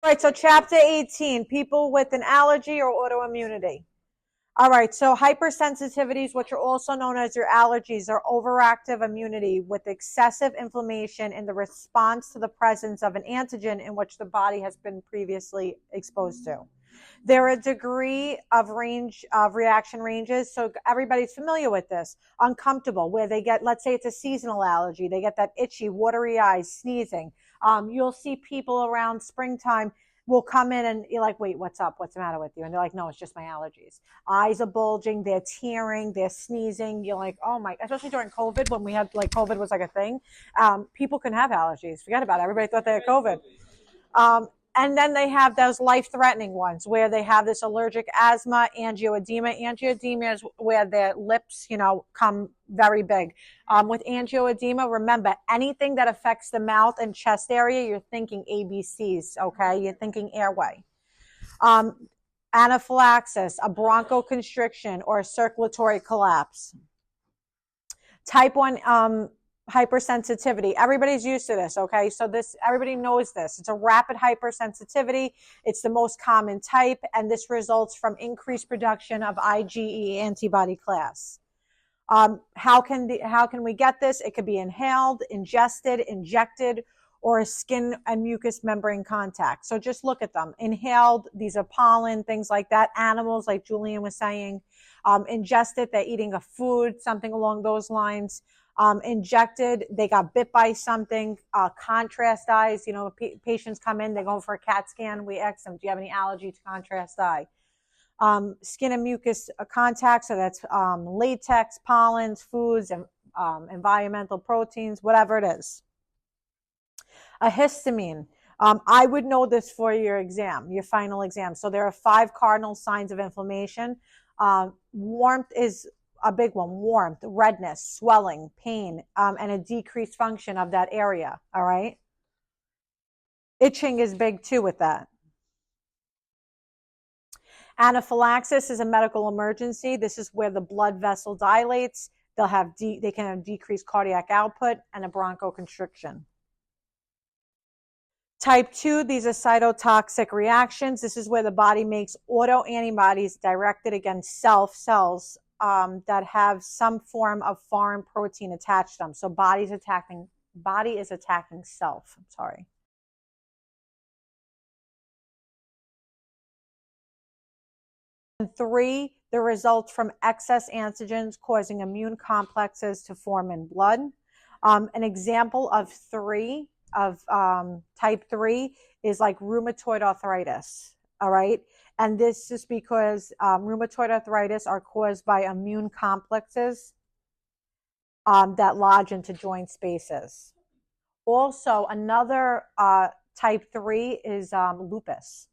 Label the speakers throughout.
Speaker 1: All right, so chapter 18, people with an allergy or autoimmunity. All right, so hypersensitivities, which are also known as your allergies, are overactive immunity with excessive inflammation in the response to the presence of an antigen in which the body has been previously exposed to. There are a degree of range of reaction ranges, so everybody's familiar with this. Uncomfortable, where they get, let's say it's a seasonal allergy, they get that itchy, watery eyes, sneezing. You'll see people around springtime will come in and you're like, wait, what's up? What's the matter with you? And they're like, no, it's just my allergies. Eyes are bulging, they're tearing, they're sneezing. You're like, oh my, especially during COVID when we had like COVID was like a thing. People can have allergies. Forget about it. Everybody thought they had COVID. And then they have those life-threatening ones where they have this allergic asthma, angioedema. Angioedema is where their lips, come very big. With angioedema, remember, anything that affects the mouth and chest area, you're thinking ABCs, okay? You're thinking airway. Anaphylaxis, a bronchoconstriction, or a circulatory collapse. Type 1 hypersensitivity. Everybody's used to this, okay? So everybody knows this. It's a rapid hypersensitivity. It's the most common type, and this results from increased production of IgE antibody class. How can we get this? It could be inhaled, ingested, injected, or a skin and mucous membrane contact. So just look at them. Inhaled, these are pollen, things like that. Animals, like Julian was saying. Ingested, they're eating a food, something along those lines. Injected, they got bit by something. Contrast eyes, patients come in, they're going for a CAT scan. We ask them, do you have any allergy to contrast eye? Skin and mucus contact, so that's latex, pollens, foods, and environmental proteins, whatever it is. A histamine. I would know this for your exam, your final exam. So there are 5 cardinal signs of inflammation. Warmth is a big one. Warmth, redness, swelling, pain, and a decreased function of that area. All right. Itching is big too with that. Anaphylaxis is a medical emergency. This is where the blood vessel dilates. They can have decreased cardiac output and a bronchoconstriction. Type 2, these are cytotoxic reactions. This is where the body makes autoantibodies directed against cells that have some form of foreign protein attached to them. So body is attacking self. I'm sorry. And 3, the result from excess antigens causing immune complexes to form in blood. An example of type 3 is like rheumatoid arthritis. All right. And this is because rheumatoid arthritis are caused by immune complexes that lodge into joint spaces. Also, another type 3 is lupus.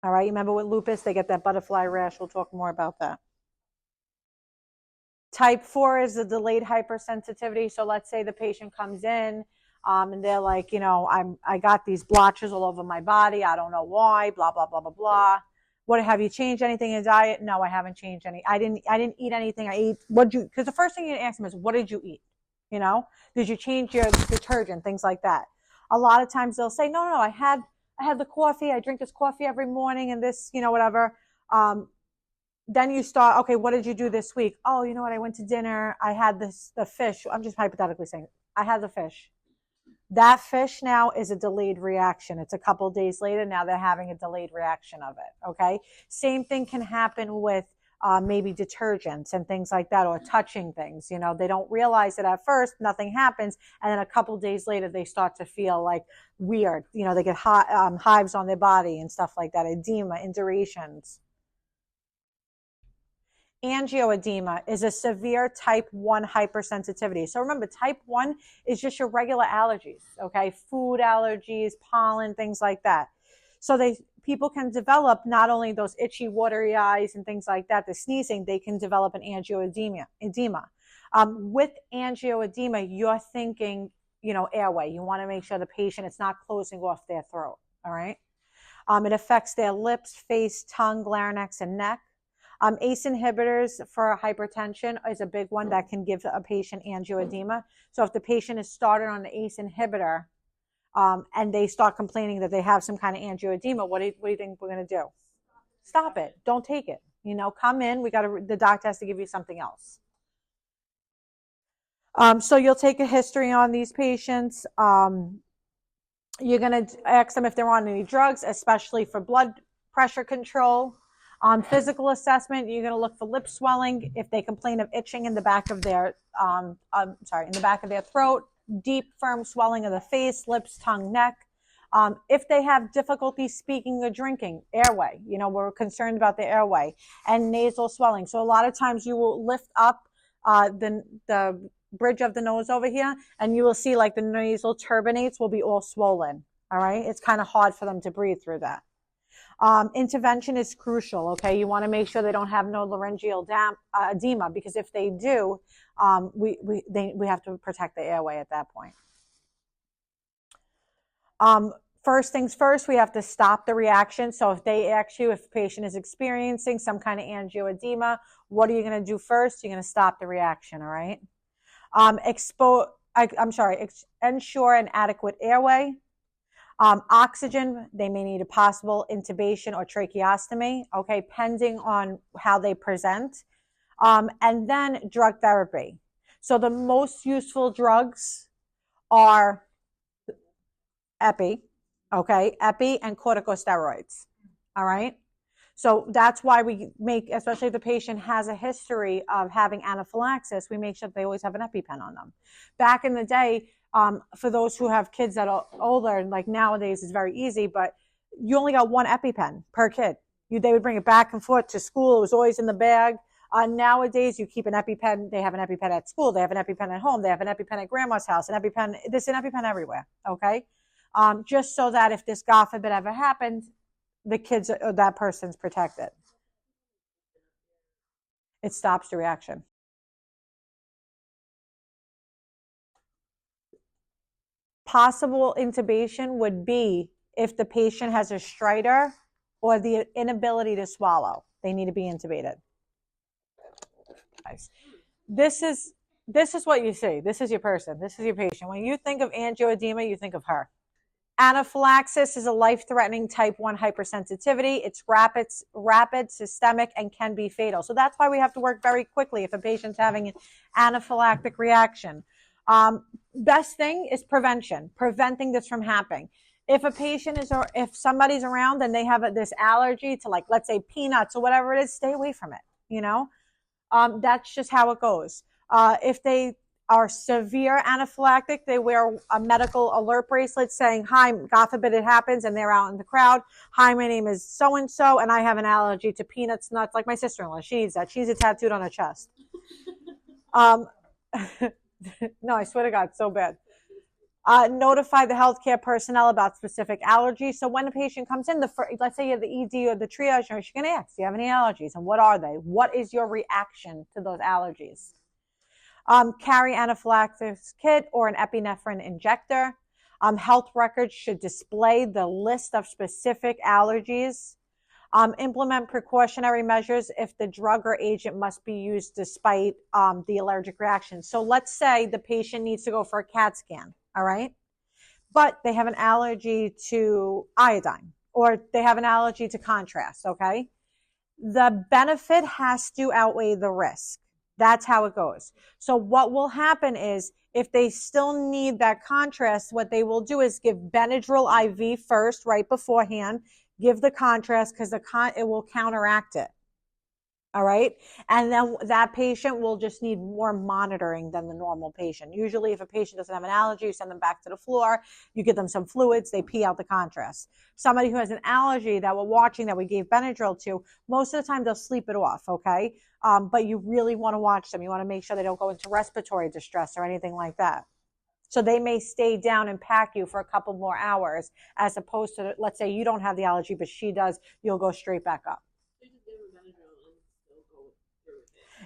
Speaker 1: All right. You remember with lupus, they get that butterfly rash. We'll talk more about that. Type 4 is the delayed hypersensitivity. So let's say the patient comes in and they're like, I got these blotches all over my body. I don't know why, blah, blah, blah, blah, blah. Have you changed anything in your diet? No, I haven't changed any. I didn't eat anything. I ate, because the first thing you ask them is, what did you eat? Did you change your detergent? Things like that. A lot of times they'll say, no, I had the coffee. I drink this coffee every morning and this, whatever. Then you start, okay, what did you do this week? Oh, you know what? I went to dinner. I had the fish. I'm just hypothetically saying, I had the fish. That fish now is a delayed reaction. It's a couple of days later. Now they're having a delayed reaction of it. Okay. Same thing can happen with maybe detergents and things like that, or touching things. They don't realize it at first, nothing happens. And then a couple of days later, they start to feel like weird. They get hives on their body and stuff like that, edema, indurations. Angioedema is a severe type 1 hypersensitivity. So remember, type 1 is just your regular allergies, okay? Food allergies, pollen, things like that. So people can develop not only those itchy, watery eyes and things like that, the sneezing, they can develop an angioedema. With angioedema, you're thinking, airway. You want to make sure the patient, it's not closing off their throat, all right? It affects their lips, face, tongue, larynx, and neck. ACE inhibitors for hypertension is a big one that can give a patient angioedema. So if the patient is started on an ACE inhibitor, and they start complaining that they have some kind of angioedema, what do you think we're going to do? Stop it. Don't take it. Come in. The doctor has to give you something else. So you'll take a history on these patients. You're going to ask them if they're on any drugs, especially for blood pressure control. Physical assessment, you're going to look for lip swelling. If they complain of itching in the back of their, in the back of their throat, deep, firm swelling of the face, lips, tongue, neck. If they have difficulty speaking or drinking, airway, we're concerned about the airway, and nasal swelling. So a lot of times you will lift up the bridge of the nose over here, and you will see like the nasal turbinates will be all swollen. All right. It's kind of hard for them to breathe through that. Intervention is crucial. Okay. You want to make sure they don't have no laryngeal edema, because if they do, we have to protect the airway at that point. First things first, we have to stop the reaction. So if they ask you if the patient is experiencing some kind of angioedema, what are you going to do first? You're going to stop the reaction. All right. Ensure an adequate airway. Oxygen, they may need a possible intubation or tracheostomy, okay, pending on how they present. And then drug therapy. So the most useful drugs are epi, okay, epi and corticosteroids, all right? So that's why we make, especially if the patient has a history of having anaphylaxis, we make sure that they always have an EpiPen on them. Back in the day, for those who have kids that are older, and like nowadays it's very easy, but you only got one EpiPen per kid. They would bring it back and forth to school. It was always in the bag. Nowadays, you keep an EpiPen. They have an EpiPen at school. They have an EpiPen at home. They have an EpiPen at grandma's house. There's an EpiPen everywhere, okay? Just so that if this, God forbid, ever happens, the kids or that person's protected. It stops the reaction. Possible intubation would be if the patient has a stridor or the inability to swallow. They need to be intubated. This is what you see. This is your person. This is your patient. When you think of angioedema, you think of her. Anaphylaxis is a life-threatening type 1 hypersensitivity. It's rapid, systemic, and can be fatal. So that's why we have to work very quickly if a patient's having an anaphylactic reaction. Best thing is prevention, preventing this from happening. If a patient if somebody's around and they have this allergy to, like, let's say peanuts or whatever it is, stay away from it. That's just how it goes. If they are severe anaphylactic, they wear a medical alert bracelet saying, hi, God forbid it happens, and they're out in the crowd. Hi, my name is so-and-so, and I have an allergy to peanuts, nuts, like my sister-in-law. She needs that. She's tattooed on her chest. No, I swear to God, so bad. Notify the healthcare personnel about specific allergies. So when a patient comes in, let's say you have the ED or the triage nurse, you're going to ask, do you have any allergies? And what are they? What is your reaction to those allergies? Carry anaphylaxis kit or an epinephrine injector. Health records should display the list of specific allergies. Implement precautionary measures if the drug or agent must be used despite the allergic reaction. So let's say the patient needs to go for a CAT scan, all right? But they have an allergy to iodine or they have an allergy to contrast, okay? The benefit has to outweigh the risk. That's how it goes. So what will happen is if they still need that contrast, what they will do is give Benadryl IV first, right beforehand, give the contrast because it will counteract it. All right. And then that patient will just need more monitoring than the normal patient. Usually if a patient doesn't have an allergy, you send them back to the floor, you give them some fluids, they pee out the contrast. Somebody who has an allergy that we're watching that we gave Benadryl to, most of the time they'll sleep it off. Okay. But you really want to watch them. You want to make sure they don't go into respiratory distress or anything like that. So they may stay down and pack you for a couple more hours as opposed to, let's say you don't have the allergy, but she does, you'll go straight back up.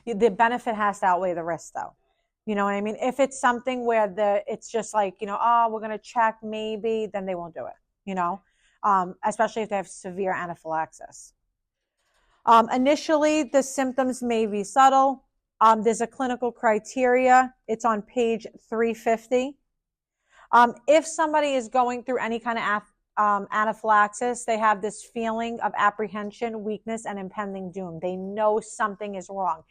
Speaker 1: The benefit has to outweigh the risk though. You know what I mean? If it's something where it's just like, oh, we're going to check maybe, then they won't do it, especially if they have severe anaphylaxis. Initially, the symptoms may be subtle. There's a clinical criteria. It's on page 350. If somebody is going through any kind of anaphylaxis, they have this feeling of apprehension, weakness, and impending doom. They know something is wrong.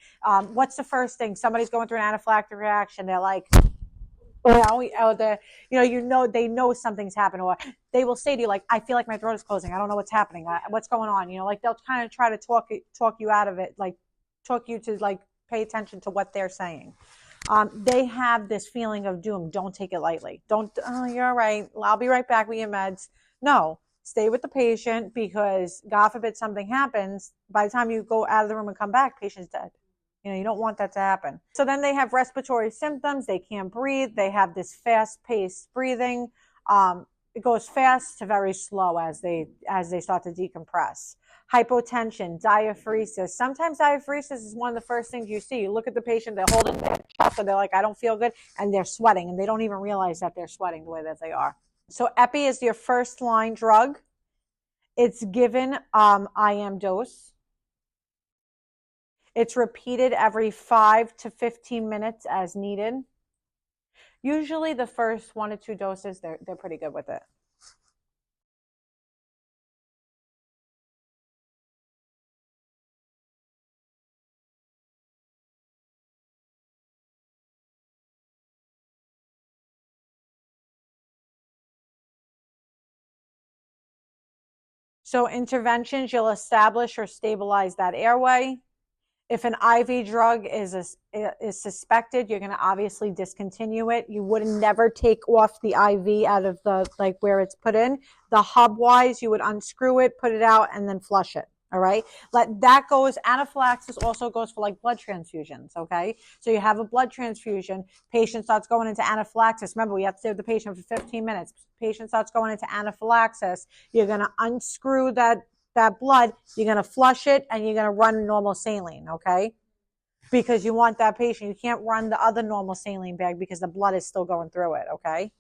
Speaker 1: What's the first thing? Somebody's going through an anaphylactic reaction. They're like, they know something's happened, or they will say to you, like, I feel like my throat is closing. I don't know what's happening. What's going on? Like they'll kind of try to talk you out of it, like talk you to like pay attention to what they're saying. They have this feeling of doom. Don't take it lightly. You're all right. I'll be right back with your meds. No, stay with the patient, because God forbid something happens. By the time you go out of the room and come back, patient's dead. You don't want that to happen. So then they have respiratory symptoms. They can't breathe. They have this fast-paced breathing. It goes fast to very slow as they start to decompress. Hypotension, diaphoresis. Sometimes diaphoresis is one of the first things you see. You look at the patient, they're holding their chest, and they're like, I don't feel good, and they're sweating, and they don't even realize that they're sweating the way that they are. So epi is your first line drug. It's given IM dose. It's repeated every 5 to 15 minutes as needed. Usually the first 1 to 2 doses, they're pretty good with it. So interventions, you'll establish or stabilize that airway. If an IV drug is suspected, you're going to obviously discontinue it. You would never take off the IV out of the, like where it's put in. The hub wise, you would unscrew it, put it out, and then flush it. All right. That goes, anaphylaxis also goes for like blood transfusions. Okay. So you have a blood transfusion, patient starts going into anaphylaxis. Remember, we have to save the patient for 15 minutes. Patient starts going into anaphylaxis. You're going to unscrew that blood, you're going to flush it, and you're going to run normal saline, okay? Because you want that patient. You can't run the other normal saline bag because the blood is still going through it, okay?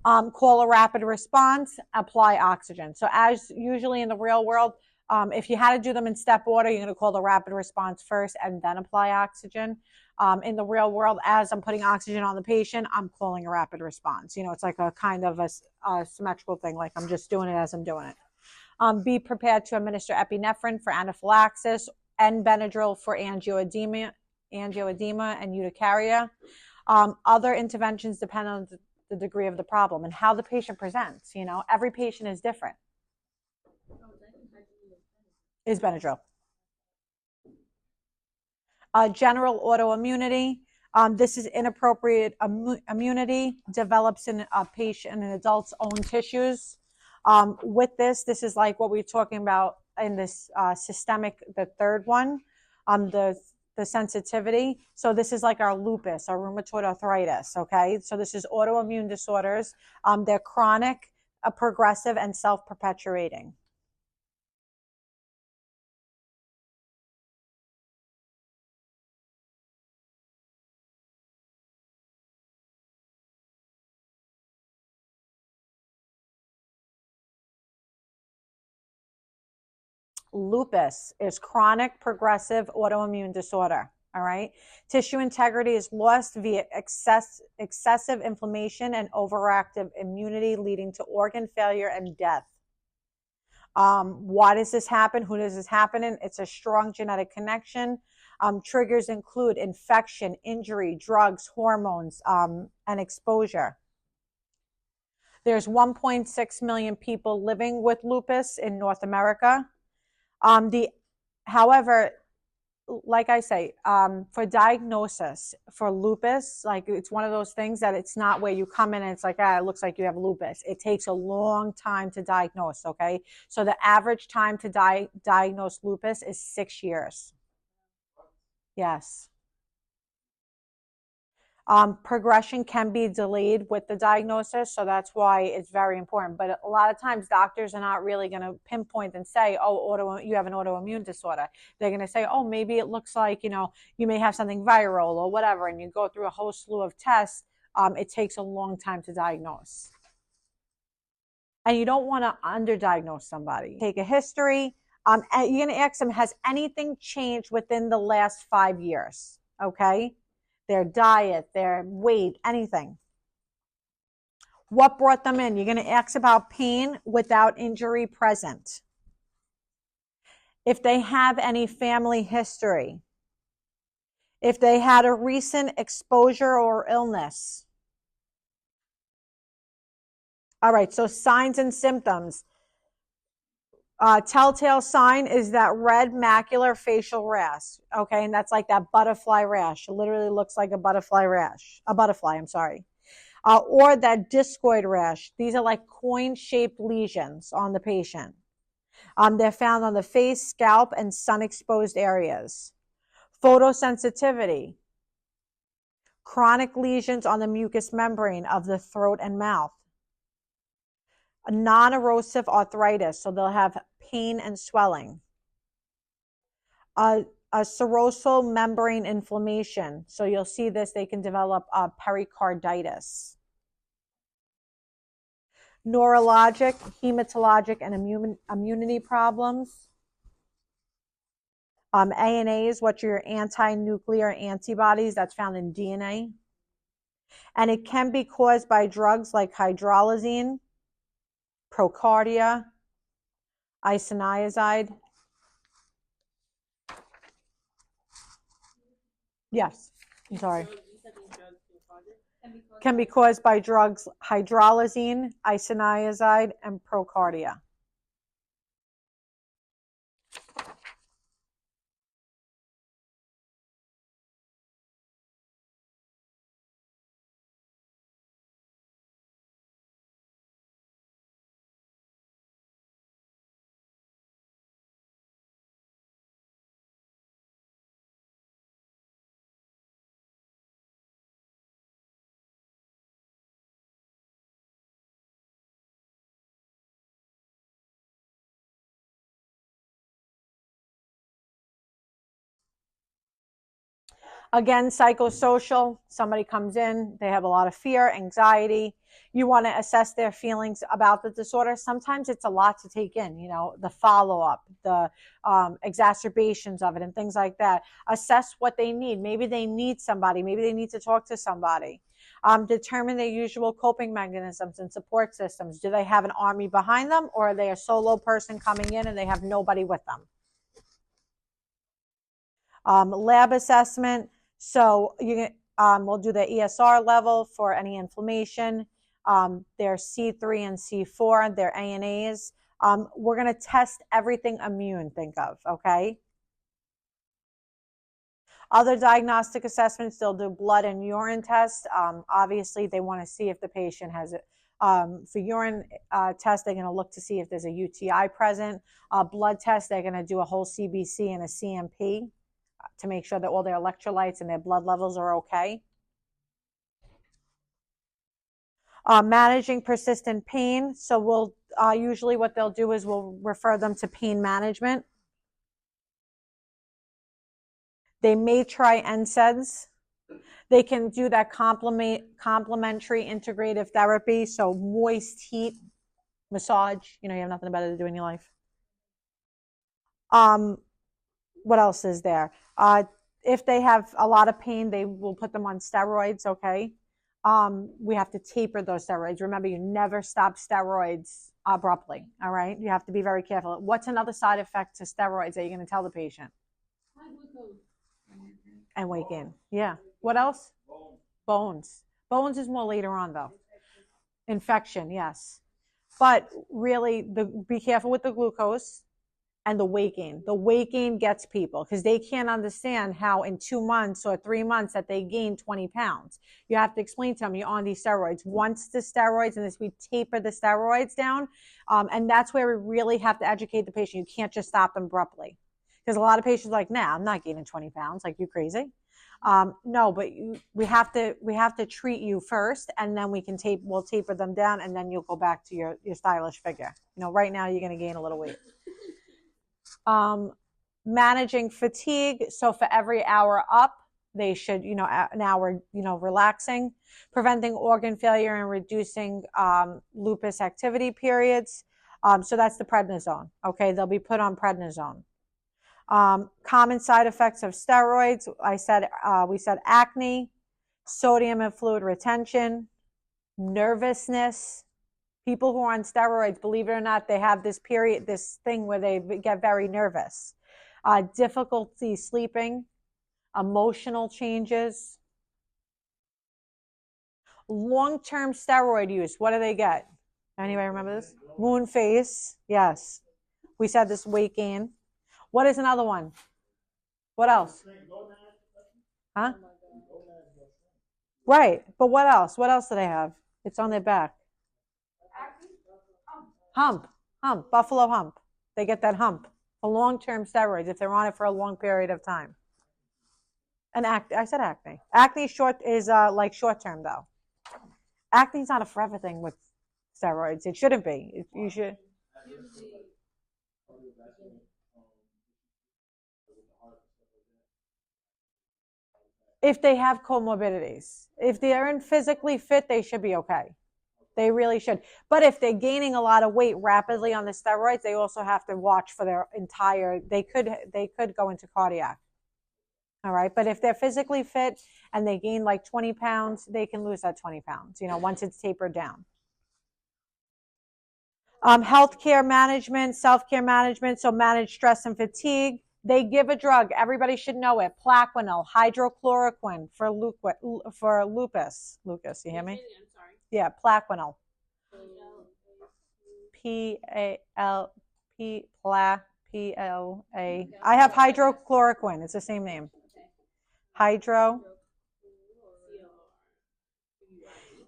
Speaker 1: Call a rapid response, apply oxygen. So as usually in the real world, if you had to do them in step order, you're going to call the rapid response first and then apply oxygen. In the real world, as I'm putting oxygen on the patient, I'm calling a rapid response. It's like a kind of a symmetrical thing, like I'm just doing it as I'm doing it. Be prepared to administer epinephrine for anaphylaxis and Benadryl for angioedema and urticaria. Other interventions depend on the degree of the problem and how the patient presents. Every patient is different. Is Benadryl. General autoimmunity. This is inappropriate immunity, develops in a patient and an adult's own tissues. With this is like what we're talking about in this systemic, the third one, the sensitivity. So this is like our lupus, our rheumatoid arthritis, okay? So this is autoimmune disorders. They're chronic, progressive, and self-perpetuating. Lupus is chronic progressive autoimmune disorder. All right. Tissue integrity is lost via excessive inflammation and overactive immunity, leading to organ failure and death. Why does this happen? Who does this happen in? It's a strong genetic connection. Triggers include infection, injury, drugs, hormones, and exposure. There's 1.6 million people living with lupus in North America. However, like I say, for diagnosis for lupus, like it's one of those things that it's not where you come in and it's like, it looks like you have lupus. It takes a long time to diagnose. Okay. So the average time to diagnose lupus is 6 years. Yes. Progression can be delayed with the diagnosis, so that's why it's very important. But a lot of times doctors are not really going to pinpoint and say, oh, you have an autoimmune disorder. They're going to say, oh, maybe it looks like, you may have something viral or whatever, and you go through a whole slew of tests. It takes a long time to diagnose. And you don't want to underdiagnose somebody. Take a history. You're going to ask them, has anything changed within the last 5 years? Okay. Their diet, their weight, anything. What brought them in? You're going to ask about pain without injury present. If they have any family history. If they had a recent exposure or illness. All right, so signs and symptoms. Telltale sign is that red macular facial rash. Okay, and that's like that butterfly rash. It literally looks like a butterfly rash. A butterfly, I'm sorry. Or that discoid rash. These are like coin-shaped lesions on the patient. They're found on the face, scalp, and sun-exposed areas. Photosensitivity. Chronic lesions on the mucous membrane of the throat and mouth. A non-erosive arthritis, so they'll have pain and swelling. A serosal membrane inflammation, so you'll see this, they can develop pericarditis. Neurologic, hematologic, and immunity problems. ANAs, which are your anti-nuclear antibodies, that's found in DNA. And it can be caused by drugs like hydralazine, procardia, isoniazid. Yes, I'm sorry. Can be caused by drugs hydralazine, isoniazid, and procardia. Again, psychosocial, somebody comes in, they have a lot of fear, anxiety. You want to assess their feelings about the disorder. Sometimes it's a lot to take in, you know, the follow-up, the exacerbations of it and things like that. Assess what they need. Maybe they need somebody. Maybe they need to talk to somebody. Determine their usual coping mechanisms and support systems. Do they have an army behind them, or are they a solo person coming in and they have nobody with them? Lab assessment. So we'll do the ESR level for any inflammation. Their C3 and C4, their ANAs. We're going to test everything immune, think of, okay? Other diagnostic assessments, they'll do blood and urine tests. Obviously, they want to see if the patient has it. For urine test, they're going to look to see if there's a UTI present. Blood test, they're going to do a whole CBC and a CMP to make sure that all their electrolytes and their blood levels are okay. Managing persistent pain. So we'll usually what they'll do is we'll refer them to pain management. They may try NSAIDs. They can do that complementary integrative therapy. So moist heat, massage. You know, you have nothing better to do in your life. What else is there? If they have a lot of pain, they will put them on steroids, okay? We have to taper those steroids. Remember, you never stop steroids abruptly, all right? You have to be very careful. What's another side effect to steroids that you're going to tell the patient? And weight gain. Yeah. What else? Bones. Bones is more later on, though. Infection, yes. But really, be careful with the glucose and the weight gain. The weight gain gets people because they can't understand how in 2 months or 3 months that they gain 20 pounds. You have to explain to them you're on these steroids. Once the steroids, and this we taper the steroids down, and that's where we really have to educate the patient. You can't just stop them abruptly because a lot of patients are like, nah, I'm not gaining 20 pounds. Like, you crazy? No, but we have to treat you first, and then we'll taper them down, and then you'll go back to your stylish figure. You know, right now you're going to gain a little weight. Managing fatigue. So for every hour up, they should, an hour, relaxing, preventing organ failure and reducing lupus activity periods. So that's the prednisone. Okay, they'll be put on prednisone. Common side effects of steroids. We said acne, sodium and fluid retention, nervousness. People who are on steroids, believe it or not, they have this period, this thing where they get very nervous. Difficulty sleeping, emotional changes. Long-term steroid use, what do they get? Anybody remember this? Moon face, yes. We said this weight gain. What is another one? What else? Huh? Right, but what else? What else do they have? It's on their back. Hump, buffalo hump. They get that hump for long-term steroids if they're on it for a long period of time. And I said acne. Acne short is like short-term though. Acne's not a forever thing with steroids. It shouldn't be. You should. If they have comorbidities, if they aren't physically fit, they should be okay. They really should. But if they're gaining a lot of weight rapidly on the steroids, they also have to watch for their entire. They could go into cardiac. All right. But if they're physically fit and they gain like 20 pounds, they can lose that 20 pounds, once it's tapered down. Healthcare management, self-care management. So manage stress and fatigue. They give a drug. Everybody should know it. Plaquenil, hydrochloroquine for lupus. Lucas, you hear me? I'm sorry. Yeah, Plaquenil. P-L-A. I have hydrochloroquine. It's the same name. Hydro.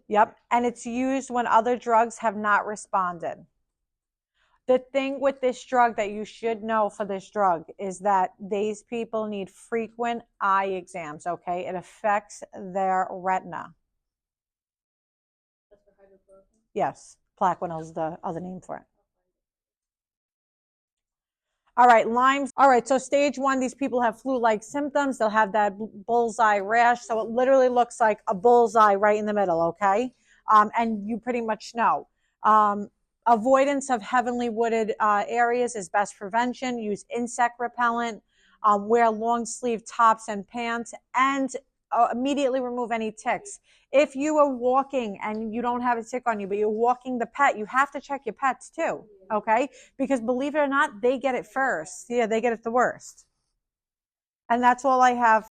Speaker 1: Yep. And it's used when other drugs have not responded. The thing with this drug that you should know for this drug is that these people need frequent eye exams, okay? It affects their retina. That's for hydrochloroquine? Yes. Plaquenil is the other name for it. All right, Lyme's. All right, so stage 1, these people have flu-like symptoms. They'll have that bullseye rash. So it literally looks like a bullseye right in the middle, okay? And you pretty much know. Avoidance of heavily wooded areas is best prevention. Use insect repellent. Wear long sleeve tops and pants, and immediately remove any ticks. If you are walking and you don't have a tick on you, but you're walking the pet, you have to check your pets too, okay? Because believe it or not, they get it first. Yeah, they get it the worst. And that's all I have.